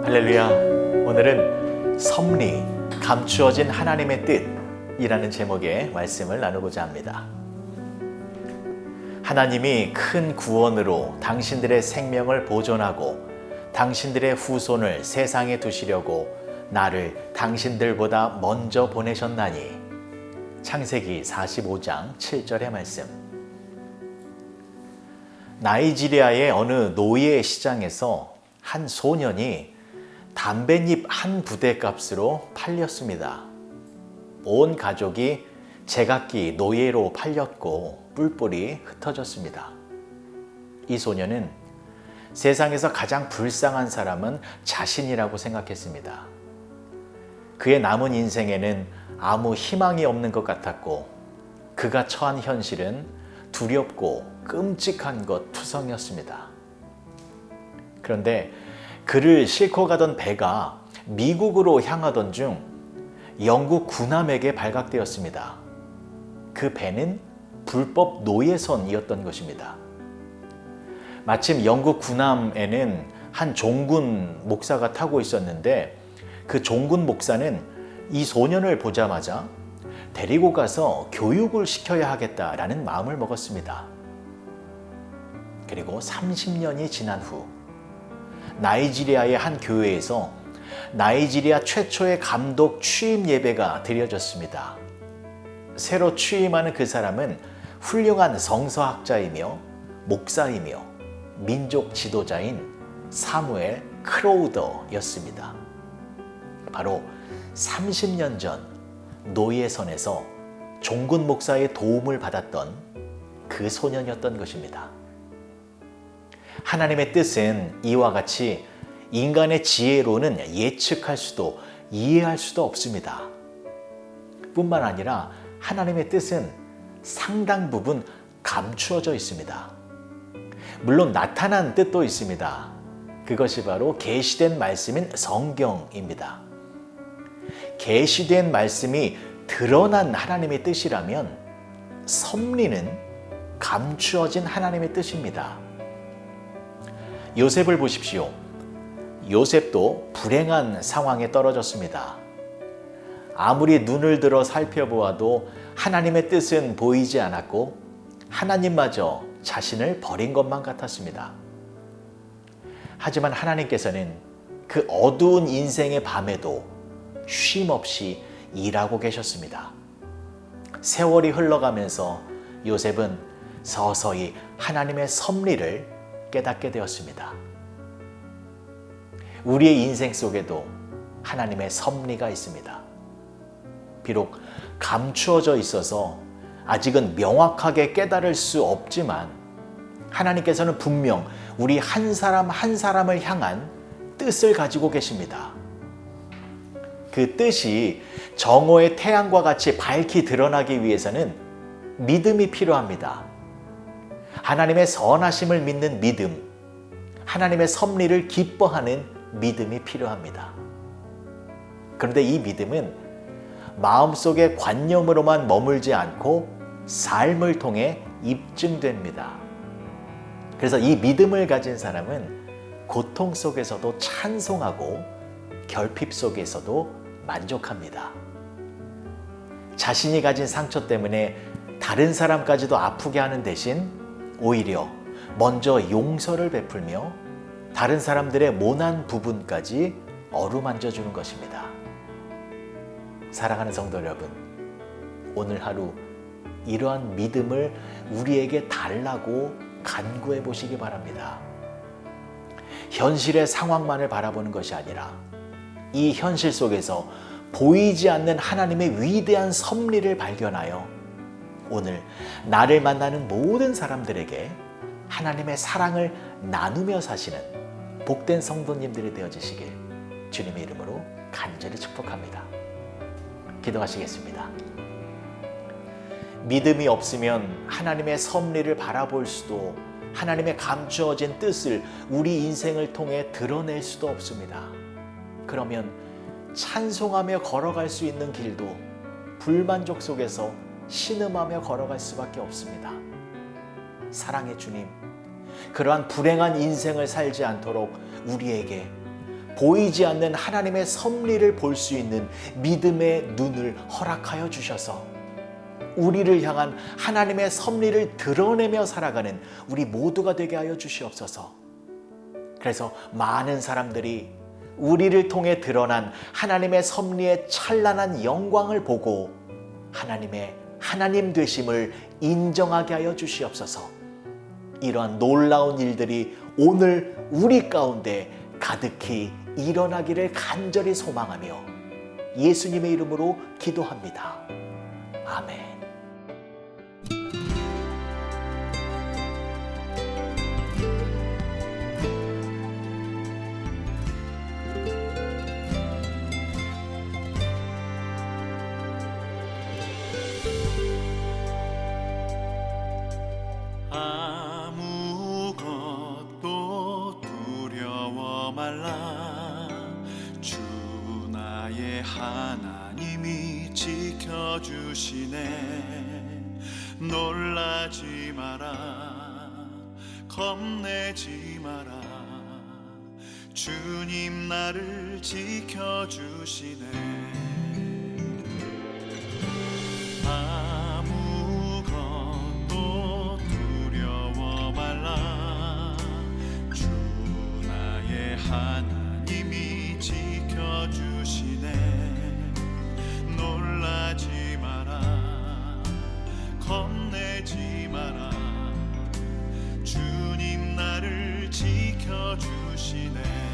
할렐루야. 오늘은 섭리, 감추어진 하나님의 뜻이라는 제목의 말씀을 나누고자 합니다. 하나님이 큰 구원으로 당신들의 생명을 보존하고 당신들의 후손을 세상에 두시려고 나를 당신들보다 먼저 보내셨나니. 창세기 45장 7절의 말씀. 나이지리아의 어느 노예 시장에서 한 소년이 담뱃잎 한 부대 값으로 팔렸습니다. 온 가족이 제각기 노예로 팔렸고 뿔뿔이 흩어졌습니다. 이 소년은 세상에서 가장 불쌍한 사람은 자신이라고 생각했습니다. 그의 남은 인생에는 아무 희망이 없는 것 같았고 그가 처한 현실은 두렵고 끔찍한 것 투성이었습니다. 그런데 그를 싣고 가던 배가 미국으로 향하던 중 영국 군함에게 발각되었습니다. 그 배는 불법 노예선이었던 것입니다. 마침 영국 군함에는 한 종군 목사가 타고 있었는데 그 종군 목사는 이 소년을 보자마자 데리고 가서 교육을 시켜야 하겠다라는 마음을 먹었습니다. 그리고 30년이 지난 후 나이지리아의 한 교회에서 나이지리아 최초의 감독 취임 예배가 드려졌습니다. 새로 취임하는 그 사람은 훌륭한 성서학자이며 목사이며 민족 지도자인 사무엘 크로우더였습니다. 바로 30년 전 노예선에서 종군 목사의 도움을 받았던 그 소년이었던 것입니다. 하나님의 뜻은 이와 같이 인간의 지혜로는 예측할 수도 이해할 수도 없습니다. 뿐만 아니라 하나님의 뜻은 상당 부분 감추어져 있습니다. 물론 나타난 뜻도 있습니다. 그것이 바로 계시된 말씀인 성경입니다. 계시된 말씀이 드러난 하나님의 뜻이라면 섭리는 감추어진 하나님의 뜻입니다. 요셉을 보십시오. 요셉도 불행한 상황에 떨어졌습니다. 아무리 눈을 들어 살펴보아도 하나님의 뜻은 보이지 않았고 하나님마저 자신을 버린 것만 같았습니다. 하지만 하나님께서는 그 어두운 인생의 밤에도 쉼없이 일하고 계셨습니다. 세월이 흘러가면서 요셉은 서서히 하나님의 섭리를 깨닫게 되었습니다. 우리의 인생 속에도 하나님의 섭리가 있습니다. 비록 감추어져 있어서 아직은 명확하게 깨달을 수 없지만 하나님께서는 분명 우리 한 사람 한 사람을 향한 뜻을 가지고 계십니다. 그 뜻이 정오의 태양과 같이 밝히 드러나기 위해서는 믿음이 필요합니다. 하나님의 선하심을 믿는 믿음, 하나님의 섭리를 기뻐하는 믿음이 필요합니다. 그런데 이 믿음은 마음속의 관념으로만 머물지 않고 삶을 통해 입증됩니다. 그래서 이 믿음을 가진 사람은 고통 속에서도 찬송하고 결핍 속에서도 만족합니다. 자신이 가진 상처 때문에 다른 사람까지도 아프게 하는 대신 오히려 먼저 용서를 베풀며 다른 사람들의 모난 부분까지 어루만져 주는 것입니다. 사랑하는 성도 여러분, 오늘 하루 이러한 믿음을 우리에게 달라고 간구해 보시기 바랍니다. 현실의 상황만을 바라보는 것이 아니라 이 현실 속에서 보이지 않는 하나님의 위대한 섭리를 발견하여 오늘 나를 만나는 모든 사람들에게 하나님의 사랑을 나누며 사시는 복된 성도님들이 되어주시길 주님의 이름으로 간절히 축복합니다. 기도하시겠습니다. 믿음이 없으면 하나님의 섭리를 바라볼 수도 하나님의 감추어진 뜻을 우리 인생을 통해 드러낼 수도 없습니다. 그러면 찬송하며 걸어갈 수 있는 길도 불만족 속에서 신음하며 걸어갈 수밖에 없습니다. 사랑의 주님, 그러한 불행한 인생을 살지 않도록 우리에게 보이지 않는 하나님의 섭리를 볼 수 있는 믿음의 눈을 허락하여 주셔서 우리를 향한 하나님의 섭리를 드러내며 살아가는 우리 모두가 되게 하여 주시옵소서. 그래서 많은 사람들이 우리를 통해 드러난 하나님의 섭리의 찬란한 영광을 보고 하나님의 하나님 되심을 인정하게 하여 주시옵소서. 이러한 놀라운 일들이 오늘 우리 가운데 가득히 일어나기를 간절히 소망하며 예수님의 이름으로 기도합니다. 아멘. 아무것도 두려워 말라. 주 나의 하나님이 지켜주시네. 놀라지 마라, 겁내지 마라. 주님 나를 지켜주시네. 아무것도 두려워 말라. 주 나의 하나님이 지켜주시네. 놀라지 마라, 겁내지 마라. 주님 나를 지켜주시네.